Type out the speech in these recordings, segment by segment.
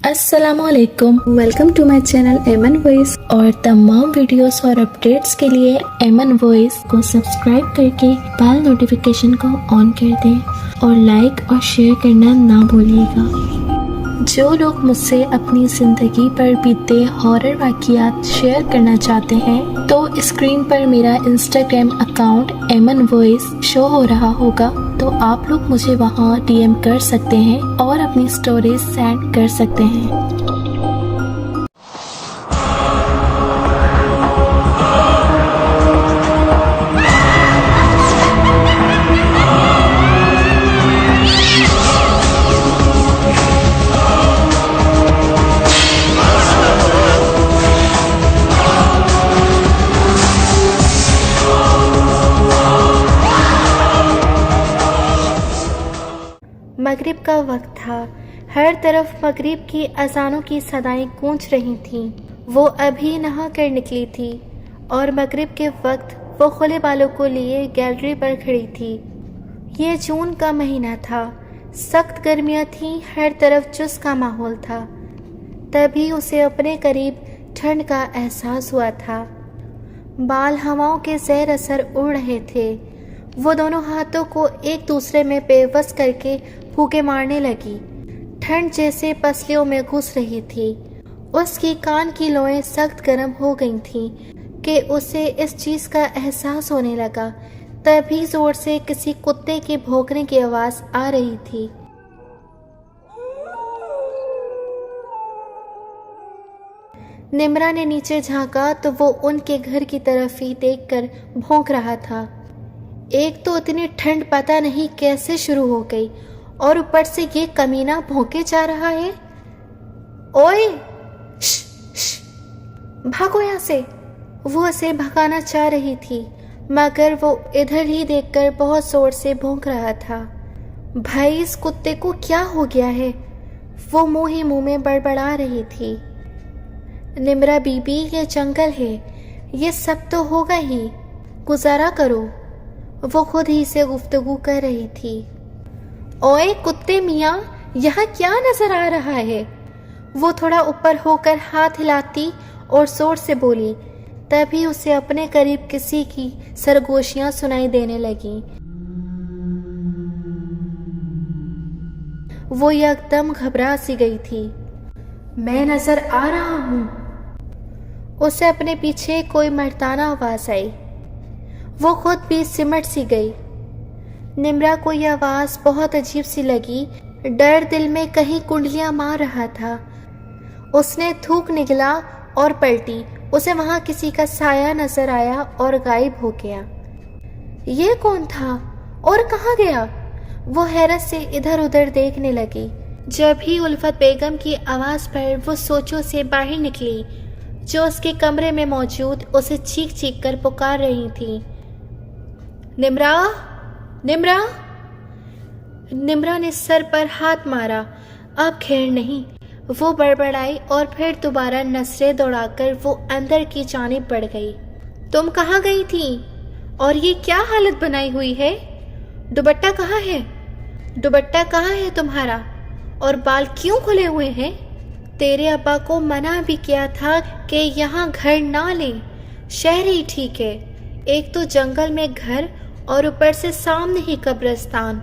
अस्सलाम वालेकुम, welcome to my channel एमन वॉइस। और तमाम वीडियोस और अपडेट्स के लिए एमन वॉइस को सब्सक्राइब करके बेल नोटिफिकेशन को ऑन कर दें और लाइक और शेयर करना ना भूलिएगा। जो लोग मुझसे अपनी ज़िंदगी पर बीते हॉरर वाक़ियात शेयर करना चाहते हैं तो स्क्रीन पर मेरा इंस्टाग्राम अकाउंट एमन वॉइस शो हो रहा होगा, तो आप लोग मुझे वहाँ डीएम कर सकते हैं और अपनी स्टोरीज सेंड कर सकते हैं। मगरिब का वक्त था। हर तरफ मगरिब की अजानों की सदाएं गूंज रही थीं। वो अभी नहा कर निकली थी और मगरिब के वक्त वो खुले बालों को लिए गैलरी पर खड़ी थी। ये जून का महीना था, सख्त गर्मियाँ थीं, हर तरफ जुस का माहौल था। तभी उसे अपने करीब ठंड का एहसास हुआ था। बाल हवाओं के ज़ेर असर उड़ रहे थे। वो दोनों हाथों को एक दूसरे में बेबस करके फूंके मारने लगी। ठंड जैसे पसलियों में घुस रही थी। उसकी कान की लोएं सख्त गर्म हो गई थीं कि उसे इस चीज़ का एहसास होने लगा। तभी जोर से किसी कुत्ते के भौंकने की आवाज़ आ रही थी। निम्रा ने नीचे झांका तो वो उनके घर की तरफ ही देखकर भौंक रहा था। एक तो इतनी ठंड पता नहीं कैसे शुरू हो गई और ऊपर से ये कमीना भौंके जा रहा है। ओए, भागो यहाँ से। वो उसे भगाना चाह रही थी मगर वो इधर ही देखकर बहुत जोर से भौंक रहा था। भाई, इस कुत्ते को क्या हो गया है? वो मुंह ही मुंह में बड़बड़ा रही थी। निम्रा बीबी, ये जंगल है, ये सब तो होगा ही, गुजारा करो। वो खुद ही से गुफ्तगू कर रही थी। ओए कुत्ते मियाँ, यहाँ क्या नजर आ रहा है? वो थोड़ा ऊपर होकर हाथ हिलाती और जोर से बोली। तभी उसे अपने करीब किसी की सरगोशियां सुनाई देने लगी। वो एकदम घबरा सी गई थी। मैं नजर आ रहा हूँ। उसे अपने पीछे कोई मर्दाना आवाज आई। वो खुद भी सिमट सी गई। निम्रा को यह आवाज़ बहुत अजीब सी लगी। डर दिल में कहीं कुंडलियां मार रहा था। उसने थूक निगला और पलटी। उसे वहां किसी का साया नजर आया और गायब हो गया। ये कौन था और कहाँ गया? वो हैरत से इधर उधर देखने लगी। जब ही उल्फत बेगम की आवाज़ पर वो सोचों से बाहर निकली, जो उसके कमरे में मौजूद उसे चीख चीख कर पुकार रही थी। निम्रा, निम्रा। निम्रा ने सर पर हाथ मारा। अब खैर नहीं। वो बड़बड़ाई और फिर दोबारा नजरें दौड़ाकर वो अंदर की जानिब बढ़ गई। तुम कहाँ गई थी और ये क्या हालत बनाई हुई है? दुपट्टा कहाँ है? दुपट्टा कहाँ है तुम्हारा? और बाल क्यों खुले हुए हैं? तेरे अब्बा को मना भी किया था कि यहाँ घर ना लें, शहर ही ठीक है। एक तो जंगल में घर और ऊपर से सामने ही कब्रिस्तान।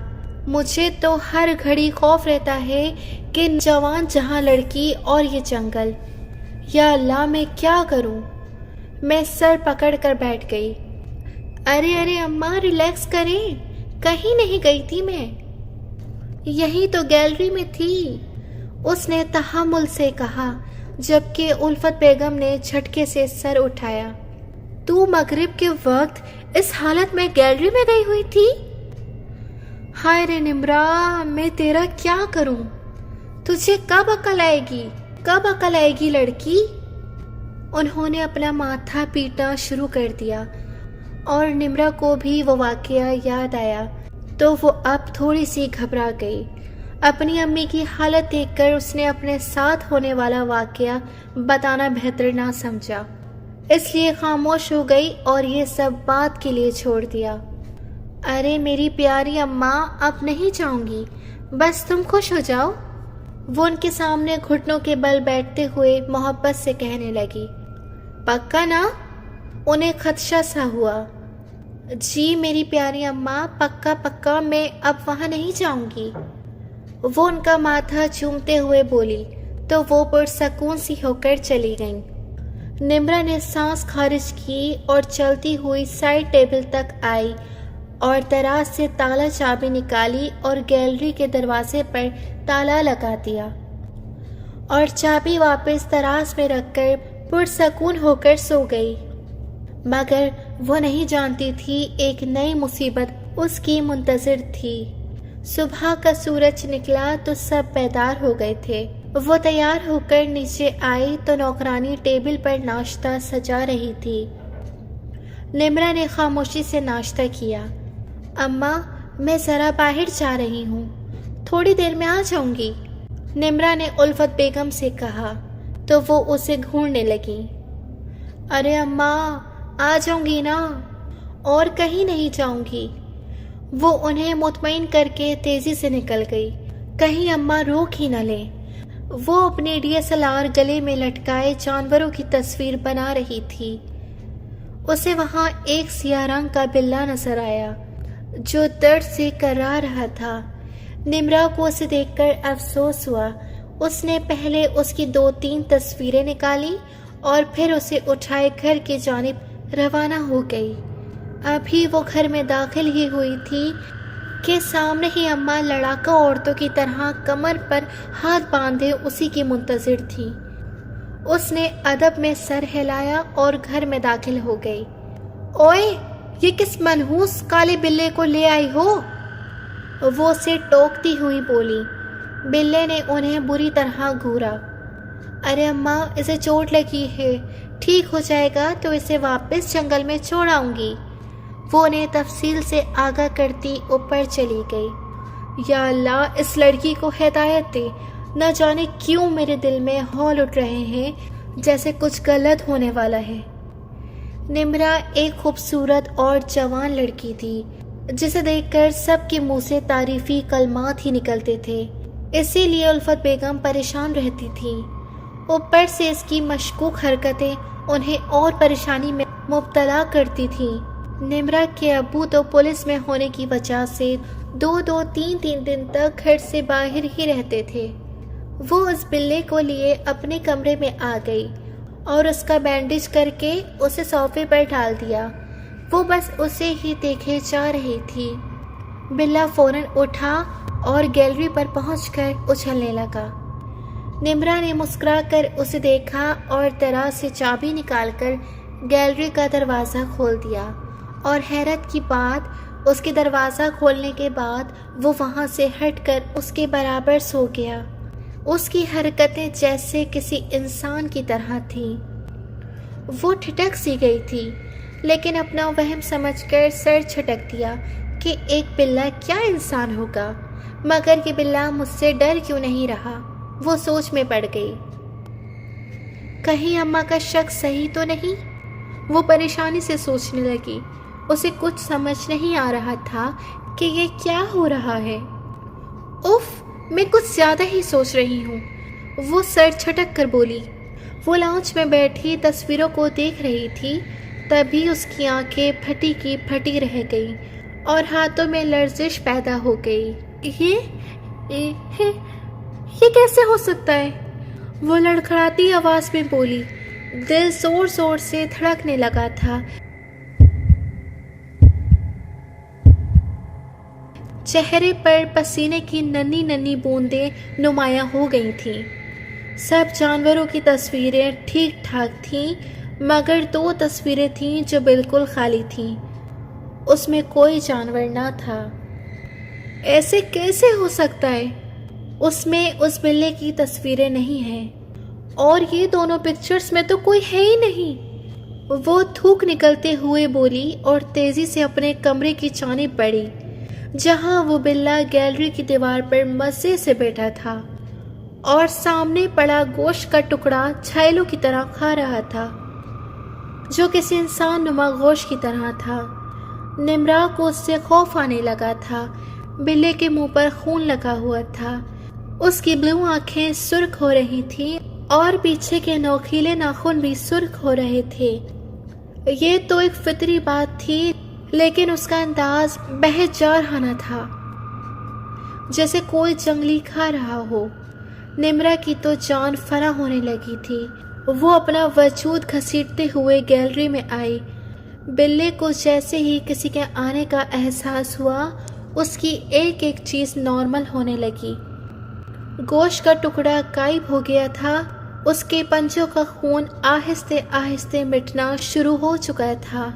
मुझे तो हर घड़ी खौफ रहता है कि जवान जहाँ लड़की और ये जंगल। या अल्लाह, मैं क्या करूँ? मैं सर पकड़ कर बैठ गई। अरे अरे अम्मा, रिलैक्स करें, कहीं नहीं गई थी मैं, यही तो गैलरी में थी, उसने तहम्मुल से कहा, जबकि उल्फत बेगम ने झटके से सर उठाया। तू मगरिब के वक्त इस हालत में गैलरी में गई हुई थी? हाय रे निम्रा, मैं तेरा क्या करूं? तुझे कब अकल आएगी? कब अकल आएगी लड़की? उन्होंने अपना माथा पीटना शुरू कर दिया और निम्रा को भी वो वाकया याद आया तो वो अब थोड़ी सी घबरा गई। अपनी अम्मी की हालत देखकर उसने अपने साथ होने वाला वाकया बताना बेहतर ना समझा, इसलिए खामोश हो गई और ये सब बात के लिए छोड़ दिया। अरे मेरी प्यारी अम्मा, अब नहीं जाऊंगी, बस तुम खुश हो जाओ। وہ ان کے سامنے گھٹنوں کے بل بیٹھتے ہوئے محبت سے کہنے لگی، پکا نا؟ انہیں خدشہ سا ہوا۔ جی میری پیاری اماں، پکا پکا، میں اب وہاں نہیں جاؤں گی۔ وہ ان کا ماتھا چومتے ہوئے بولی تو وہ پرسکون سی ہو کر چلی گئیں۔ نمرا نے سانس خارج کی اور چلتی ہوئی سائڈ ٹیبل تک آئی اور دراز سے تالا چابی نکالی اور گیلری کے دروازے پر تالا لگا دیا اور چابی واپس دراز میں رکھ کر پرسکون ہو کر سو گئی۔ مگر وہ نہیں جانتی تھی ایک نئی مصیبت اس کی منتظر تھی۔ صبح کا سورج نکلا تو سب بیدار ہو گئے تھے۔ وہ تیار ہو کر نیچے آئی تو نوکرانی ٹیبل پر ناشتہ سجا رہی تھی۔ نمرا نے خاموشی سے ناشتہ کیا۔ اماں، میں ذرا باہر جا رہی ہوں، تھوڑی دیر میں آ جاؤں گی، نمرا نے الفت بیگم سے کہا تو وہ اسے گھورنے لگی۔ ارے اماں، آ جاؤں گی نا، اور کہیں نہیں جاؤں گی۔ وہ انہیں مطمئن کر کے تیزی سے نکل گئی، کہیں اماں روک ہی نہ لیں۔ وہ اپنے DSLR گلے میں لٹکائے جانوروں کی تصویر بنا رہی تھی۔ اسے وہاں ایک سیاہ رنگ کا بلّا نظر آیا جو درد سے کرا رہا تھا۔ نمرا کو اسے دیکھ کر افسوس ہوا۔ اس نے پہلے اس کی 2-3 تصویریں نکالی اور پھر اسے اٹھائے گھر کی جانب روانہ ہو گئی۔ ابھی وہ گھر میں داخل ہی ہوئی تھی کہ سامنے ہی اماں لڑاکا عورتوں کی طرح کمر پر ہاتھ باندھے اسی کی منتظر تھی۔ اس نے ادب میں سر ہلایا اور گھر میں داخل ہو گئی۔ اوئے، یہ کس منحوس کالے بلے کو لے آئی ہو؟ وہ اسے ٹوکتی ہوئی بولی۔ بلے نے انہیں بری طرح گھورا۔ ارے اماں، اسے چوٹ لگی ہے، ٹھیک ہو جائے گا تو اسے واپس جنگل میں چھوڑ آؤں گی۔ وہ انہیں تفصیل سے آگاہ کرتی اوپر چلی گئی۔ یا اللہ، اس لڑکی کو ہدایت دے، نہ جانے کیوں میرے دل میں ہول اٹھ رہے ہیں جیسے کچھ غلط ہونے والا ہے۔ نمرا ایک خوبصورت اور جوان لڑکی تھی جسے دیکھ کر سب کے منہ سے تعریفی کلمات ہی نکلتے تھے، اسی لیے الفت بیگم پریشان رہتی تھی۔ اوپر سے اس کی مشکوک حرکتیں انہیں اور پریشانی میں مبتلا کرتی تھیں۔ نمرا کے ابو تو پولیس میں ہونے کی وجہ سے 2-3 دن تک گھر سے باہر ہی رہتے تھے۔ وہ اس بلے کو لیے اپنے کمرے میں آ گئی اور اس کا بینڈیج کر کے اسے صوفے پر ڈال دیا۔ وہ بس اسے ہی دیکھے جا رہی تھی۔ بلا فوراً اٹھا اور گیلری پر پہنچ کر اچھلنے لگا۔ نمرا نے مسکرا کر اسے دیکھا اور دراز سے چابی نکال کر گیلری کا دروازہ کھول دیا، اور حیرت کی بات، اس کے دروازہ کھولنے کے بعد وہ وہاں سے ہٹ کر اس کے برابر سو گیا۔ اس کی حرکتیں جیسے کسی انسان کی طرح تھیں۔ وہ ٹھٹک سی گئی تھی، لیکن اپنا وہم سمجھ کر سر چھٹک دیا کہ ایک بلا کیا انسان ہوگا، مگر یہ بلا مجھ سے ڈر کیوں نہیں رہا۔ وہ سوچ میں پڑ گئی، کہیں اماں کا شک صحیح تو نہیں؟ وہ پریشانی سے سوچنے لگی۔ اسے کچھ سمجھ نہیں آ رہا تھا کہ یہ کیا ہو رہا ہے۔ اف، میں کچھ زیادہ ہی سوچ رہی ہوں، وہ سر چھٹک کر بولی۔ وہ لاؤنج میں بیٹھی تصویروں کو دیکھ رہی تھی، تبھی اس کی آنکھیں پھٹی کی پھٹی رہ گئی اور ہاتھوں میں لرزش پیدا ہو گئی۔ یہ کیسے ہو سکتا ہے؟ وہ لڑکھڑاتی آواز میں بولی۔ دل زور زور سے دھڑکنے لگا تھا۔ چہرے پر پسینے کی ننھی ننھی بوندیں نمایاں ہو گئی تھیں۔ سب جانوروں کی تصویریں ٹھیک ٹھاک تھیں، مگر 2 تصویریں تھیں جو بالکل خالی تھیں، اس میں کوئی جانور نہ تھا۔ ایسے کیسے ہو سکتا ہے؟ اس میں اس بلے کی تصویریں نہیں ہیں، اور یہ دونوں پکچرز میں تو کوئی ہے ہی نہیں۔ وہ تھوک نکلتے ہوئے بولی اور تیزی سے اپنے کمرے کی جانب بڑھی، جہاں وہ بلا گیلری کی دیوار پر مزے سے بیٹھا تھا اور سامنے پڑا گوشت کا ٹکڑا چھائلوں کی طرح کھا رہا تھا، جو کسی انسان نما گوشت کی طرح تھا۔ نمرا کو اس سے خوف آنے لگا تھا۔ بلے کے منہ پر خون لگا ہوا تھا، اس کی بلو آنکھیں سرخ ہو رہی تھیں اور پیچھے کے نوکیلے ناخن بھی سرخ ہو رہے تھے۔ یہ تو ایک فطری بات تھی، لیکن اس کا انداز بہت جارحانہ تھا، جیسے کوئی جنگلی کھا رہا ہو۔ نمرا کی تو جان فنا ہونے لگی تھی۔ وہ اپنا وجود گھسیٹتے ہوئے گیلری میں آئی۔ بلے کو جیسے ہی کسی کے آنے کا احساس ہوا، اس کی ایک ایک چیز نارمل ہونے لگی۔ گوشت کا ٹکڑا غائب ہو گیا تھا، اس کے پنجوں کا خون آہستہ آہستہ مٹنا شروع ہو چکا تھا،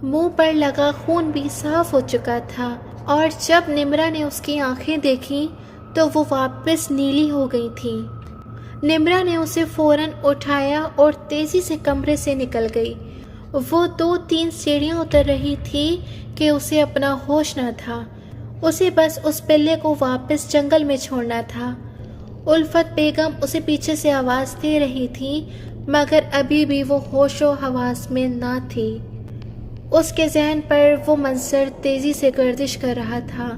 منہ پر لگا خون بھی صاف ہو چکا تھا، اور جب نمرا نے اس کی آنکھیں دیکھیں تو وہ واپس نیلی ہو گئی تھی۔ نمرا نے اسے فوراً اٹھایا اور تیزی سے کمرے سے نکل گئی۔ وہ 2-3 سیڑھیاں اتر رہی تھی کہ اسے اپنا ہوش نہ تھا۔ اسے بس اس بلے کو واپس جنگل میں چھوڑنا تھا۔ الفت بیگم اسے پیچھے سے آواز دے رہی تھی، مگر ابھی بھی وہ ہوش و حواس میں نہ تھی۔ اس کے ذہن پر وہ منظر تیزی سے گردش کر رہا تھا۔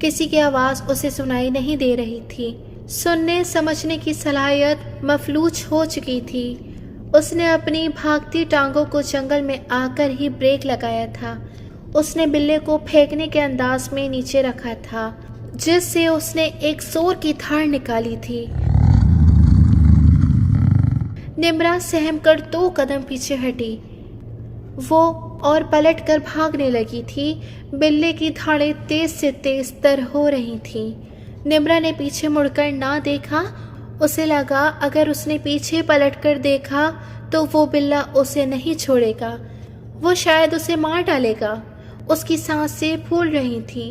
کسی کی آواز اسے سنائی نہیں دے رہی تھی۔ سننے سمجھنے کی صلاحیت مفلوج ہو چکی تھی۔ اس نے اپنی بھاگتی ٹانگوں کو جنگل میں آ کر ہی بریک لگایا تھا۔ اس نے بلے کو پھینکنے کے انداز میں نیچے رکھا تھا، جس سے اس نے ایک زور کی دھاڑ نکالی تھی۔ نمرا سہم کر 2 قدم پیچھے ہٹی، وہ اور پلٹ کر بھاگنے لگی تھی۔ بلے کی دھاڑیں تیز سے تیز تر ہو رہی تھیں۔ نمرا نے پیچھے مڑ کر نہ دیکھا۔ اسے لگا اگر اس نے پیچھے پلٹ کر دیکھا تو وہ بلّا اسے نہیں چھوڑے گا، وہ شاید اسے مار ڈالے گا۔ اس کی سانسیں پھول رہی تھیں،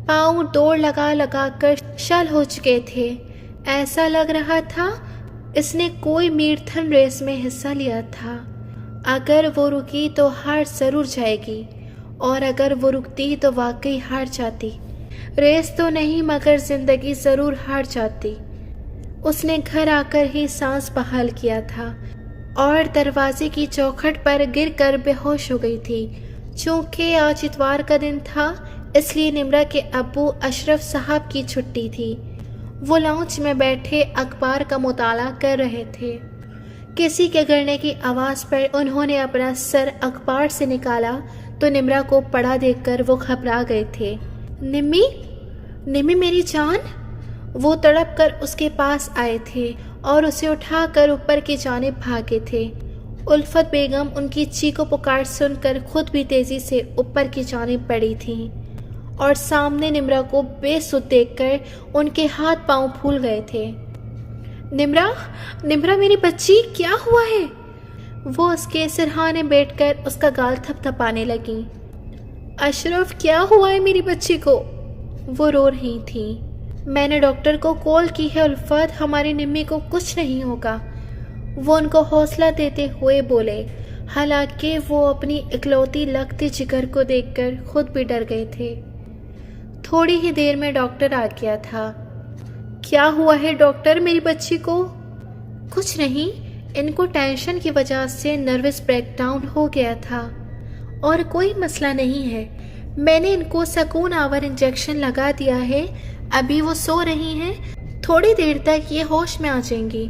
پاؤں دوڑ لگا لگا کر شل ہو چکے تھے۔ ایسا لگ رہا تھا اس نے کوئی میراتھن ریس میں حصہ لیا تھا۔ اگر وہ رکی تو ہار ضرور جائے گی، اور اگر وہ رکتی تو واقعی ہار جاتی۔ ریس تو نہیں مگر زندگی ضرور ہار جاتی۔ اس نے گھر آ کر ہی سانس بحال کیا تھا اور دروازے کی چوکھٹ پر گر کر بے ہوش ہو گئی تھی۔ چونکہ آج اتوار کا دن تھا، اس لیے نمرا کے ابو اشرف صاحب کی چھٹی تھی۔ وہ لاؤنج میں بیٹھے اخبار کا مطالعہ کر رہے تھے۔ کسی کے گرنے کی آواز پر انہوں نے اپنا سر اخبار سے نکالا تو نمرا کو پڑا دیکھ کر وہ گھبرا گئے تھے۔ نمی، نمی میری جان! وہ تڑپ کر اس کے پاس آئے تھے اور اسے اٹھا کر اوپر کی جانب بھاگے تھے۔ الفت بیگم ان کی چیخو پکار سن کر خود بھی تیزی سے اوپر کی جانب بڑھی تھیں، اور سامنے نمرا کو بے سدھ دیکھ کر ان کے ہاتھ پاؤں پھول گئے تھے۔ نمرا، نمرا میری بچی، کیا ہوا ہے؟ وہ اس کے سرہانے بیٹھ کر اس کا گال تھپ تھپانے لگی۔ اشرف، کیا ہوا ہے میری بچی کو؟ وہ رو رہی تھی۔ میں نے ڈاکٹر کو کال کی ہے الفت، ہماری نمی کو کچھ نہیں ہوگا، وہ ان کو حوصلہ دیتے ہوئے بولے، حالانکہ وہ اپنی اکلوتی لگتی جگر کو دیکھ کر خود بھی ڈر گئے تھے۔ تھوڑی ہی دیر میں ڈاکٹر آ گیا تھا۔ کیا ہوا ہے ڈاکٹر میری بچی کو؟ کچھ نہیں، ان کو ٹینشن کی وجہ سے نروس بریک ڈاؤن ہو گیا تھا، اور کوئی مسئلہ نہیں ہے۔ میں نے ان کو سکون آور انجیکشن لگا دیا ہے، ابھی وہ سو رہی ہیں، تھوڑی دیر تک یہ ہوش میں آ جائیں گی۔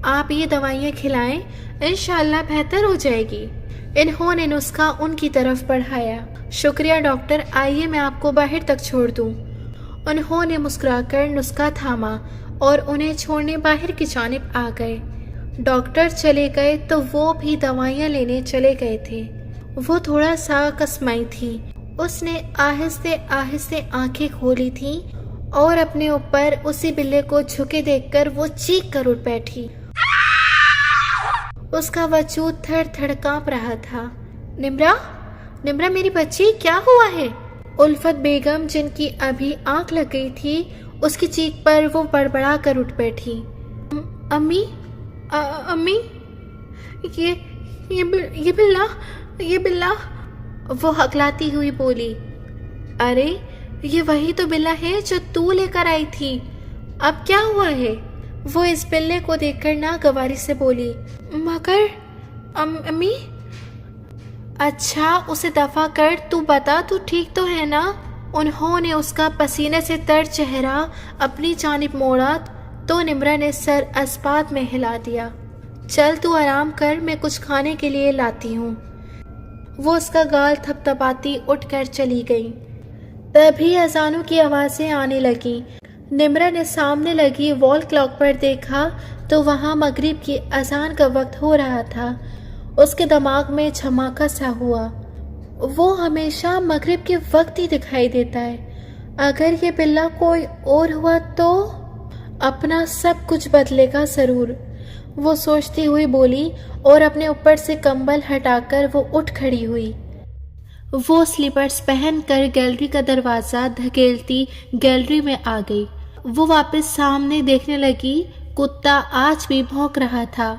آپ یہ دوائیاں کھلائیں، انشاءاللہ بہتر ہو جائے گی۔ انہوں نے نسخہ ان کی طرف بڑھایا۔ شکریہ ڈاکٹر، آئیے میں آپ کو باہر تک چھوڑ دوں۔ انہوں نے مسکرا کر نسخہ تھاما اور انہیں چھوڑنے باہر کی جانب آ گئے۔ ڈاکٹر چلے گئے تو وہ بھی دوائیاں لینے چلے گئے تھے۔ وہ تھوڑا سا کسمائی تھی۔ اس نے آہستہ آہستہ آنکھیں کھولی تھیں اور اپنے اوپر اسی بلے کو جھکے دیکھ کر وہ چیخ کر اٹھ بیٹھی۔ اس کا وجود تھر تھر کانپ رہا تھا۔ نمرا، نمرا میری بچی، کیا ہوا ہے؟ الفت بیگم، جن کی ابھی آنکھ لگ گئی تھی، اس کی چیخ پر وہ بڑبڑا کر اٹھ بیٹھی۔ امی، امی، یہ بلّا، وہ ہکلاتی ہوئی بولی۔ ارے یہ وہی تو بلّا ہے جو تو لے کر آئی تھی، اب کیا ہوا ہے؟ وہ اس بلے کو دیکھ کر ناگواری سے بولی۔ مگر امی، اچھا اسے دفع کر، تو بتا تو ٹھیک تو ہے نا؟ انہوں نے اس کا پسینے سے تر چہرہ اپنی جانب موڑا تو نمرا نے سر اسبات میں ہلا دیا۔ چل تو آرام کر، میں کچھ کھانے کے لیے لاتی ہوں۔ وہ اس کا گال تھپ تھپاتی اٹھ کر چلی گئی۔ تبھی اذانوں کی آوازیں آنے لگیں۔ نمرا نے سامنے لگی وال کلاک پر دیکھا تو وہاں مغرب کی اذان کا وقت ہو رہا تھا۔ اس کے دماغ میں جھماکا سا ہوا۔ وہ ہمیشہ مغرب کے وقت ہی دکھائی دیتا ہے، اگر یہ بلا کوئی اور ہوا تو اپنا سب کچھ بدلے گا ضرور، وہ سوچتی ہوئی بولی، اور اپنے اوپر سے کمبل ہٹا کر وہ اٹھ کھڑی ہوئی۔ وہ سلیپرز پہن کر گیلری کا دروازہ دھکیلتی گیلری میں آ گئی۔ وہ واپس سامنے دیکھنے لگی۔ کتا آج بھی بھونک رہا تھا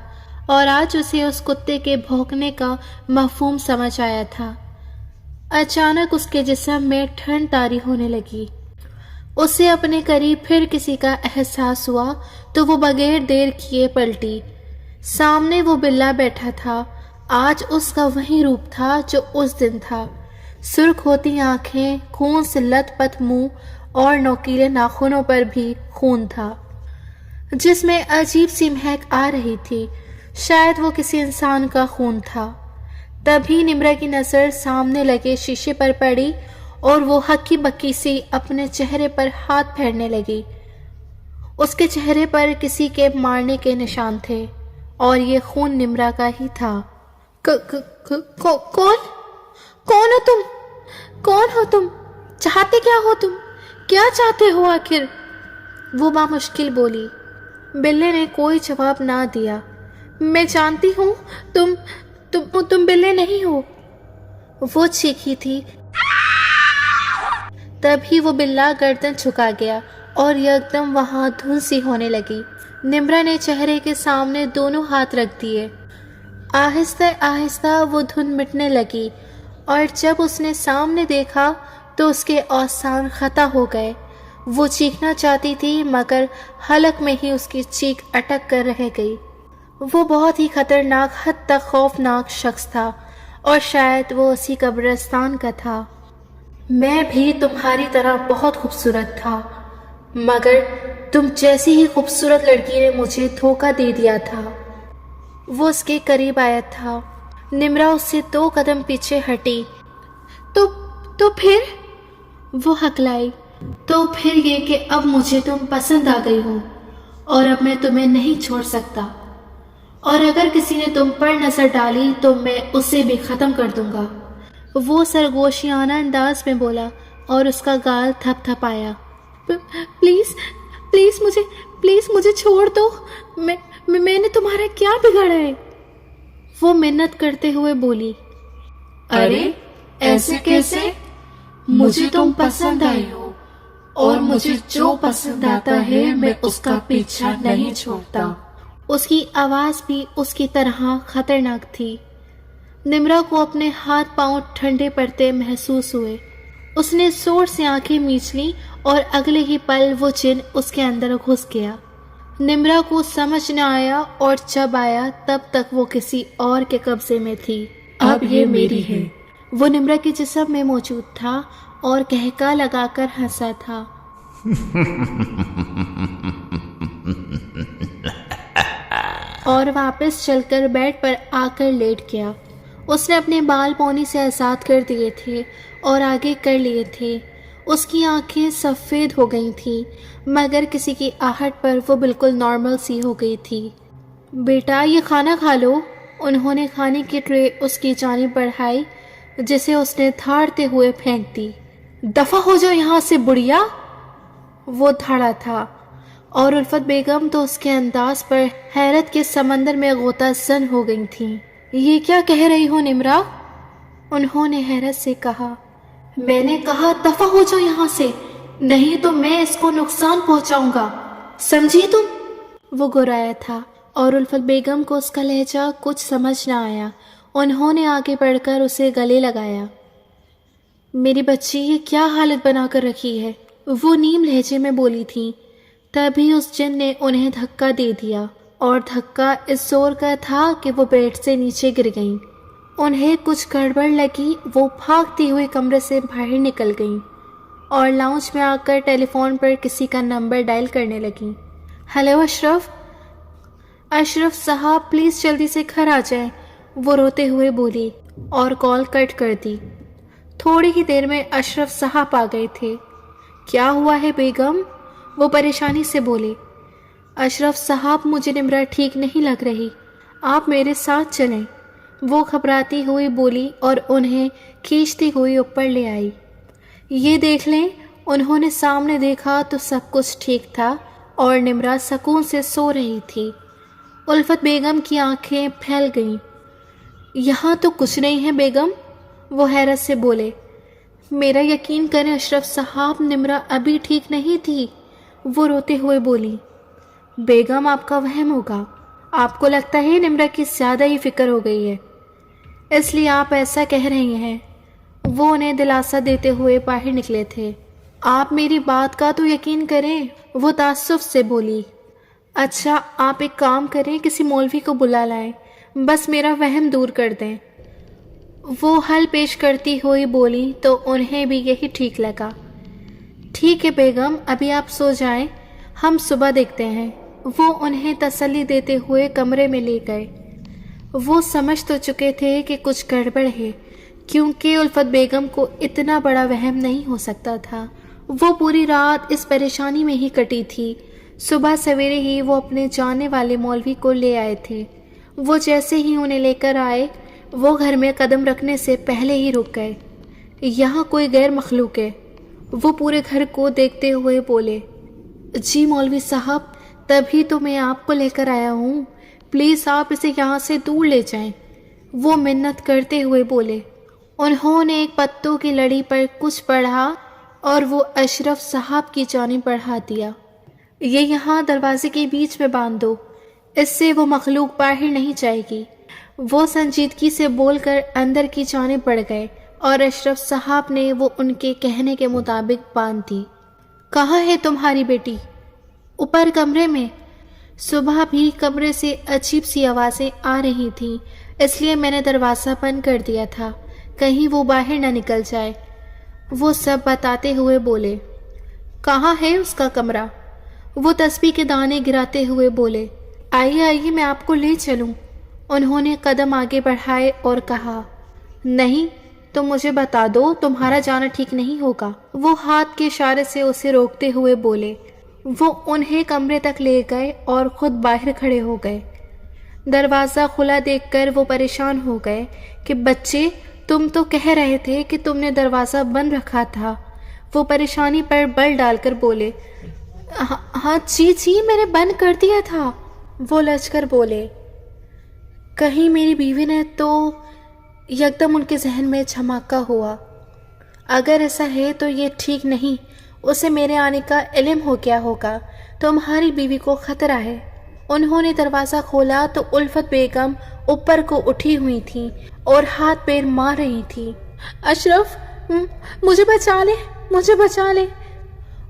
اور آج اسے اس کتے کے بھونکنے کا مفہوم سمجھ آیا تھا۔ اچانک اس کے جسم میں ٹھنڈ طاری ہونے لگی۔ اسے اپنے قریب پھر کسی کا احساس ہوا تو وہ بغیر دیر کیے پلٹی۔ سامنے وہ بلا بیٹھا تھا۔ آج اس کا وہی روپ تھا جو اس دن تھا۔ سرخ ہوتی آنکھیں، خون سے لت پت منہ اور نوکیلے ناخنوں پر بھی خون تھا جس میں عجیب سی مہک آ رہی تھی، شاید وہ کسی انسان کا خون تھا۔ تبھی نمرا کی نظر سامنے لگے شیشے پر پڑی اور وہ ہکی بکی سی اپنے چہرے پر ہاتھ پھیرنے لگی۔ اس کے چہرے پر کسی کے مارنے کے نشان تھے اور یہ خون نمرا کا ہی تھا۔ کون ہو تم؟ کون ہو تم؟ چاہتے کیا ہو تم؟ کیا چاہتے ہو آخر؟ وہ بامشکل بولی۔ بلے نے کوئی جواب نہ دیا۔ میں جانتی ہوں تم بلے نہیں ہو، وہ چیخی تھی۔ تبھی وہ بلا گردن جھکا گیا اور یکدم وہاں دھند سی ہونے لگی۔ نمرا نے چہرے کے سامنے دونوں ہاتھ رکھ دیے۔ آہستہ آہستہ وہ دھند مٹنے لگی اور جب اس نے سامنے دیکھا تو اس کے اوسان خطا ہو گئے۔ وہ چیخنا چاہتی تھی مگر حلق میں ہی اس کی چیخ اٹک کر رہ گئی۔ وہ بہت ہی خطرناک حد تک خوفناک شخص تھا اور شاید وہ اسی قبرستان کا تھا۔ میں بھی تمہاری طرح بہت خوبصورت تھا مگر تم جیسی ہی خوبصورت لڑکی نے مجھے دھوکہ دے دیا تھا۔ وہ اس کے قریب آیا تھا۔ نمرا اس سے 2 قدم پیچھے ہٹی۔ تو پھر وہ ہکلائی، تو پھر یہ کہ اب مجھے تم پسند آ گئی ہو اور اب میں تمہیں نہیں چھوڑ سکتا، اور اگر کسی نے تم پر نظر ڈالی تو میں اسے بھی ختم کر دوں گا، وہ سرگوشیانہ انداز میں بولا اور اس کا گال تھپ تھپایا۔ پلیز مجھے چھوڑ دو، میں نے تمہارا کیا بگاڑا ہے؟ وہ منت کرتے ہوئے بولی۔ ارے ایسے کیسے؟ مجھے تم پسند آئی ہو اور مجھے جو پسند آتا ہے میں اس کا پیچھا نہیں چھوڑتا۔ اس کی آواز بھی اس کی طرح خطرناک تھی۔ نمرا کو اپنے ہاتھ پاؤں ٹھنڈے پڑتے محسوس ہوئے۔ اس نے زور سے آنکھیں میچ لیں اور اگلے ہی پل وہ جن اس کے اندر گھس گیا۔ نمرا کو سمجھ نہ آیا اور جب آیا تب تک وہ کسی اور کے قبضے میں تھی۔ اب یہ میری ہے۔ وہ نمرا کے جسم میں موجود تھا اور کہکا لگا کر ہنسا تھا۔ اور واپس چل کر بیڈ پر آ کر لیٹ گیا۔ اس نے اپنے بال پونی سے آزاد کر دیے تھے اور آگے کر لیے تھے۔ اس کی آنکھیں سفید ہو گئی تھیں مگر کسی کی آہٹ پر وہ بالکل نارمل سی ہو گئی تھی۔ بیٹا یہ کھانا کھا لو۔ انہوں نے کھانے کی ٹرے اس کی جانب بڑھائی جسے اس نے دھاڑتے ہوئے پھینک دی۔ دفع ہو جاؤ یہاں سے بڑھیا، وہ دھاڑا تھا اور الفت بیگم تو اس کے انداز پر حیرت کے سمندر میں غوطہ زن ہو گئی تھیں۔ یہ کیا کہہ رہی ہو نمرا؟ انہوں نے حیرت سے کہا۔ میں نے کہا دفع ہو جاؤ یہاں سے، نہیں تو میں اس کو نقصان پہنچاؤں گا، سمجھی تم؟ وہ گرایا تھا اور الفت بیگم کو اس کا لہجہ کچھ سمجھ نہ آیا۔ انہوں نے آگے بڑھ کر اسے گلے لگایا۔ میری بچی یہ کیا حالت بنا کر رکھی ہے، وہ نیم لہجے میں بولی تھی۔ تبھی اس جن نے انہیں دھکا دے دیا اور دھکا اس زور کا تھا کہ وہ بیڈ سے نیچے گر گئیں۔ انہیں کچھ گڑبڑ لگی، وہ بھاگتی ہوئی کمرے سے باہر نکل گئیں۔ اور लाउंज में आकर टेलीफोन पर किसी का नंबर डायल करने लगी। हेलो अशरफ, अशरफ साहब प्लीज़ जल्दी से घर आ जाएं, वो रोते हुए बोली और कॉल कट कर दी। थोड़ी ही देर में अशरफ साहब आ गए थे। क्या हुआ है बेगम, वो परेशानी से बोले। अशरफ साहब मुझे निम्रा ठीक नहीं लग रही, आप मेरे साथ चलें, वो घबराती हुई बोली और उन्हें खींचती हुई ऊपर ले आई। ये देख लें, उन्होंने सामने देखा तो सब कुछ ठीक था और निम्रा सुकून से सो रही थी। उल्फत बेगम की आंखें फैल गईं। यहाँ तो कुछ नहीं है बेगम, वो हैरत से बोले। मेरा यकीन करें अशरफ साहब, निम्रा अभी ठीक नहीं थी, वो रोते हुए बोली। बेगम आपका वहम होगा, आपको लगता है निम्रा की ज़्यादा ही फिक्र हो गई है, इसलिए आप ऐसा कह रही हैं। वो उन्हें दिलासा देते हुए बाहर निकले थे। आप मेरी बात का तो यकीन करें, वो तासुफ से बोली। अच्छा आप एक काम करें, किसी मौलवी को बुला लाएं, बस मेरा वहम दूर कर दें, वो हल पेश करती हुई बोली तो उन्हें भी यही ठीक लगा। ठीक है बेगम, अभी आप सो जाएं, हम सुबह देखते हैं, वो उन्हें तसल्ली देते हुए कमरे में ले गए। वो समझ तो चुके थे कि कुछ गड़बड़ है, क्योंकि उल्फत बेगम को इतना बड़ा वहम नहीं हो सकता था। वो पूरी रात इस परेशानी में ही कटी थी। सुबह सवेरे ही वो अपने जाने वाले मौलवी को ले आए थे। वो जैसे ही उन्हें लेकर आए, वो घर में कदम रखने से पहले ही रुक गए। यहाँ कोई गैर मखलूक है, वो पूरे घर को देखते हुए बोले। जी मौलवी साहब, तभी तो मैं आपको लेकर आया हूँ, प्लीज़ आप इसे यहाँ से दूर ले जाएं, वो मिन्नत करते हुए बोले। उन्होंने एक पत्तों की लड़ी पर कुछ पढ़ा और वो अशरफ साहब की जानिब बढ़ा दिया। ये यहाँ दरवाजे के बीच में बांध दो, इससे वो मखलूक बाहर नहीं जाएगी। वो संजीदगी से बोलकर अंदर की जानिब बढ़ गए और अशरफ साहब ने वो उनके कहने के मुताबिक बांध दी। कहाँ है तुम्हारी बेटी? ऊपर कमरे में। सुबह भी कमरे से अजीब सी आवाज़ें आ रही थीं, इसलिए मैंने दरवाज़ा बंद कर दिया था, कहीं वो बाहर ना निकल जाए, वो सब बताते हुए बोले। कहाँ है उसका कमरा? वो तस्बीह के दाने गिराते हुए बोले। आइए आइए, मैं आपको ले चलूं। उन्होंने कदम आगे बढ़ाए और कहा। नहीं, तो मुझे बता दो, तुम्हारा जाना ठीक नहीं होगा, वो हाथ के इशारे से उसे रोकते हुए बोले। वो उन्हें कमरे तक ले गए और ख़ुद बाहर खड़े हो गए। दरवाज़ा खुला देखकर वो परेशान हो गए कि बच्चे, तुम तो कह रहे थे कि तुमने दरवाज़ा बंद रखा था। वो परेशानी पर बल डालकर बोले। हाँ जी, मैंने बंद कर दिया था, वो लचकर बोले। कहीं मेरी बीवी ने तो यकदम उनके जहन में झमाका हुआ। अगर ऐसा है तो ये ठीक नहीं, उसे मेरे आने का इल्म हो गया होगा, तुम्हारी बीवी को खतरा है। उन्होंने दरवाज़ा खोला तो उल्फत बेगम ऊपर को उठी हुई थी और हाथ पैर मार रही थी। अशरफ, मुझे बचा ले, मुझे बचा ले,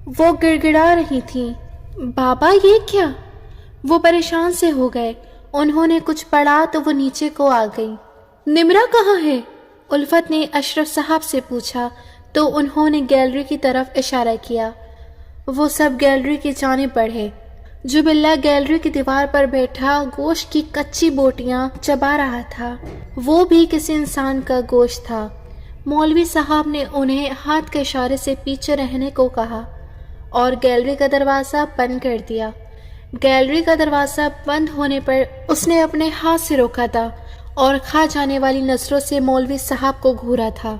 वो गिड़गिड़ा रही थी। बाबा ये क्या? वो परेशान से हो गए। उन्होंने कुछ पढ़ा तो वो नीचे को आ गई। निम्रा कहाँ है? उल्फत ने अशरफ साहब से पूछा तो उन्होंने गैलरी की तरफ इशारा किया। वो सब गैलरी की जानिब बढ़े। जुबिल्ला गैलरी की दीवार पर बैठा गोश्त की कच्ची बोटियां चबा रहा था। वो भी किसी इंसान का गोश्त था। मौलवी साहब ने उन्हें हाथ के इशारे से पीछे रहने को कहा और गैलरी का दरवाज़ा बंद कर दिया। गैलरी का दरवाज़ा बंद होने पर उसने अपने हाथ से रोका था और खा जाने वाली नज़रों से मौलवी साहब को घूरा था।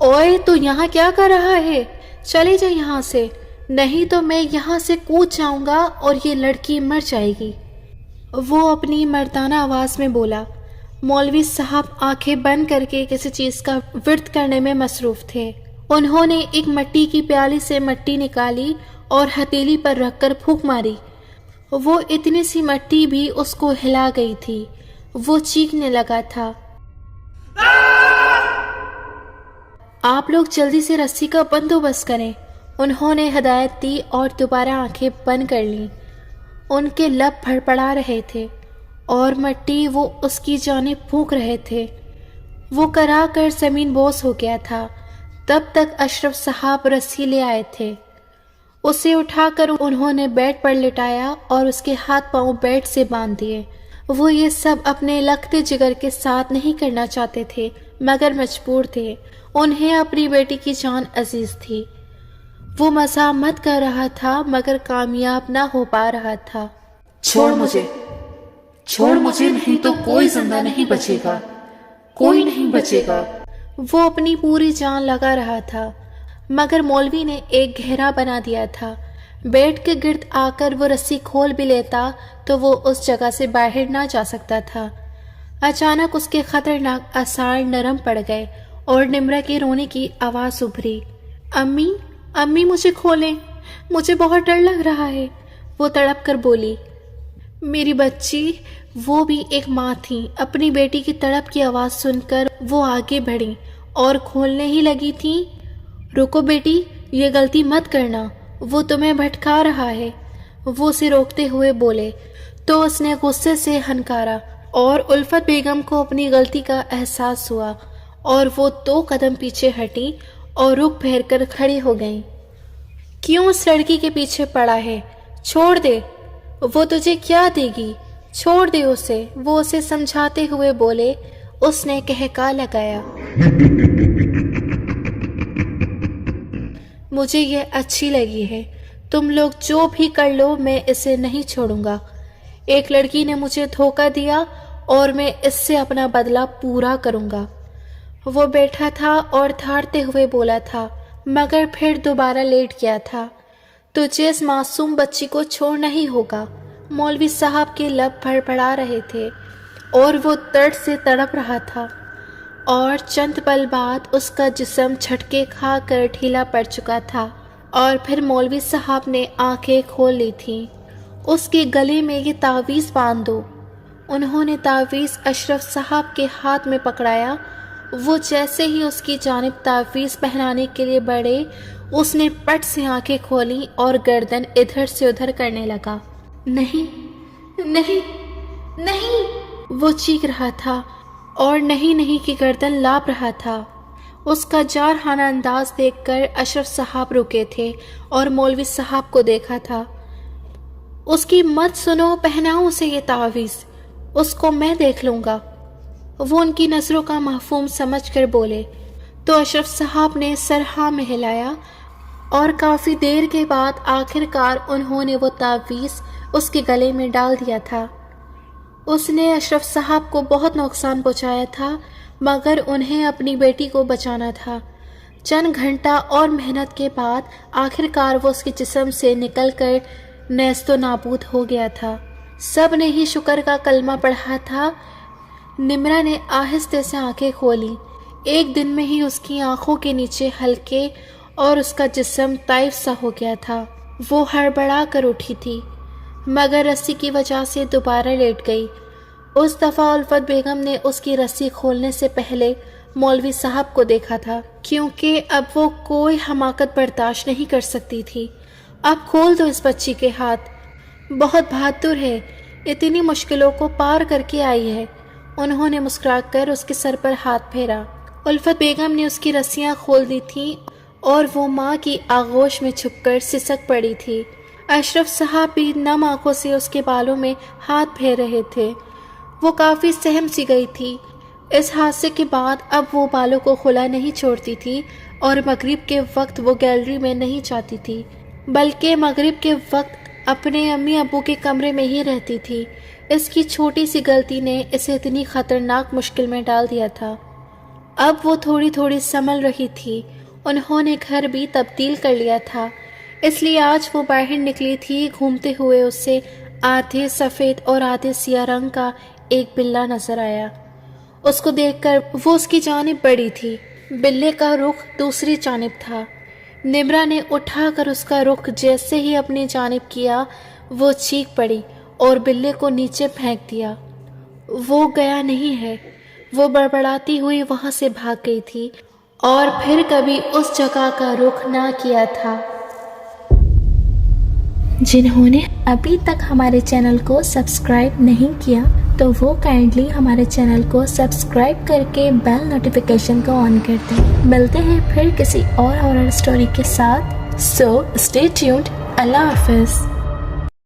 ओए, तू यहाँ क्या कर रहा है? चले जा यहाँ से, नहीं तो मैं यहाँ से कूद जाऊँगा और ये लड़की मर जाएगी, वो अपनी मर्दाना आवाज़ में बोला। मौलवी साहब आंखें बंद करके किसी चीज़ का विर्द करने में मसरूफ़ थे। उन्होंने एक मिट्टी की प्याली से मिट्टी निकाली और हथेली पर रखकर फूंक मारी। वो इतनी सी मिट्टी भी उसको हिला गई थी। वो चीखने लगा था। आप लोग जल्दी से रस्सी का बंदोबस्त करें, उन्होंने हदायत दी और दोबारा आंखें बंद कर लीं। उनके लब फड़फड़ा रहे थे और मिट्टी वो उसकी जानिब फूंक रहे थे। वो करा कर ज़मीन बोस हो गया था। तब तक अशरफ साहब रस्सी ले आए थे। उसे उठाकर उन्होंने बेड पर लिटाया और उसके हाथ पांव बेड से बांध दिए। वो ये सब अपने लखते जिगर के साथ नहीं करना चाहते थे, मगर मजबूर थे। उन्हें अपनी बेटी की जान अजीज थी। वो मज़ामत कर रहा था मगर कामयाब ना हो पा रहा था। छोड़ मुझे, नहीं तो कोई जिंदा नहीं बचेगा, कोई नहीं बचेगा। वो अपनी पूरी जान लगा रहा था, मगर मौलवी ने एक घेरा बना दिया था। बेड के गिर्द आकर वो रस्सी खोल भी लेता तो वो उस जगह से बाहर ना जा सकता था। अचानक उसके खतरनाक आसार नरम पड़ गए और निम्रा के रोने की आवाज़ उभरी। अम्मी, अम्मी मुझे खोलें, मुझे बहुत डर लग रहा है, वो तड़प कर बोली। मेरी बच्ची, वो भी एक माँ थी। अपनी बेटी की तड़प की आवाज़ सुनकर वो आगे बढ़ी और खोलने ही लगी थी। रुको बेटी, ये गलती मत करना, वो तुम्हें भटका रहा है, वो उसे रोकते हुए बोले। तो उसने गुस्से से हनकारा और उल्फत बेगम को अपनी गलती का एहसास हुआ और वो 2 कदम पीछे हटी और रुक फेर कर खड़ी हो गई। क्यों उस लड़की के पीछे पड़ा है? छोड़ दे, वो तुझे क्या देगी, छोड़ दे उसे, वो उसे समझाते हुए बोले। उसने कहका लगाया, मुझे ये अच्छी लगी है, तुम लोग जो भी कर लो, मैं इसे नहीं छोड़ूंगा। एक लड़की ने मुझे धोखा दिया और मैं इससे अपना बदला पूरा करूंगा। वो बैठा था और थाड़ते हुए बोला था, मगर फिर दोबारा लेट गया था। तुझे इस मासूम बच्ची को छोड़ना ही होगा। मौलवी साहब के लब फड़फड़ा रहे थे और वो दर्द से तड़प रहा था और चंद पल बाद उसका जिस्म झटके खा कर ढीला पड़ चुका था। और फिर मौलवी साहब ने आंखें खोल ली थीं। उसके गले में ये तावीज़ बांध दो। उन्होंने तावीज़ अशरफ साहब के हाथ में पकड़ाया। वो जैसे ही उसकी जानिब तावीज़ पहनाने के लिए बढ़े, उसने पट से आंखें खोली और गर्दन इधर से उधर करने लगा। नहीं, नहीं, नहीं, वो चीख रहा था और नहीं नहीं की गर्दन लाप रहा था। उसका जारहाना अंदाज देखकर अशरफ साहब रुके थे और मौलवी साहब को देखा था। उसकी मत सुनो, पहनाओ उसे ये तावीज़, उसको मैं देख लूँगा, वो उनकी नज़रों का महफूम समझकर बोले। तो अशरफ साहब ने सर हाँ में हिलाया और काफ़ी देर के बाद आखिरकार उन्होंने वो तावीज़ उसके गले में डाल दिया था। उसने अशरफ साहब को बहुत नुकसान पहुंचाया था, मगर उन्हें अपनी बेटी को बचाना था। चंद घंटा और मेहनत के बाद आखिरकार वो उसके जिस्म से निकलकर नेस्तो नाबूद हो गया था। सब ने ही शुक्र का कलमा पढ़ा था। निम्रा ने आहिस्ते से आंखें खोली। एक दिन में ही उसकी आंखों के नीचे हल्के और उसका जिस्म ताइफ सा हो गया था। वो हड़बड़ा कर उठी थी, मगर रस्सी की वजह से दोबारा लेट गई। उस दफ़ा उल्फत बेगम ने उसकी रस्सी खोलने से पहले मौलवी साहब को देखा था, क्योंकि अब वो कोई हमाकत बर्दाश्त नहीं कर सकती थी। अब खोल दो इस बच्ची के हाथ, बहुत बहादुर है, इतनी मुश्किलों को पार करके आई है। उन्होंने मुस्कुराकर उसके सर पर हाथ फेरा। उल्फत बेगम ने उसकी रस्सियाँ खोल दी थीं और वो माँ की आगोश में छुपकर सिसक पड़ी थी। अशरफ साहब भी नम आंखों से उसके बालों में हाथ फेर रहे थे। वो काफ़ी सहम सी गई थी। इस हादसे के बाद अब वो बालों को खुला नहीं छोड़ती थी और मगरिब के वक्त वो गैलरी में नहीं जाती थी, बल्कि मगरिब के वक्त अपने अम्मी अबू के कमरे में ही रहती थी। इसकी छोटी सी गलती ने इसे इतनी ख़तरनाक मुश्किल में डाल दिया था। अब वो थोड़ी थोड़ी संभल रही थी। उन्होंने घर भी तब्दील कर लिया था, इसलिए आज वो बाहर निकली थी। घूमते हुए उससे आधे सफ़ेद और आधे सियाह रंग का एक बिल्ला नजर आया। उसको देखकर वो उसकी जानिब बढ़ी थी। बिल्ले का रुख दूसरी जानिब था। निम्रा ने उठाकर उसका रुख जैसे ही अपनी जानिब किया, वो चीख पड़ी और बिल्ले को नीचे फेंक दिया। वो गया नहीं है, वो बड़बड़ाती हुई वहाँ से भाग गई थी और फिर कभी उस जगह का रुख ना किया था। जिन्होंने अभी तक हमारे चैनल को सब्सक्राइब नहीं किया, تو وہ کائنڈلی ہمارے چینل کو سبسکرائب کر کے بیل نوٹیفیکیشن کو آن کر دیں۔ ملتے ہیں پھر کسی اور ہارر اسٹوری کے ساتھ، سو اسٹے ٹیونڈ۔ اللہ حافظ۔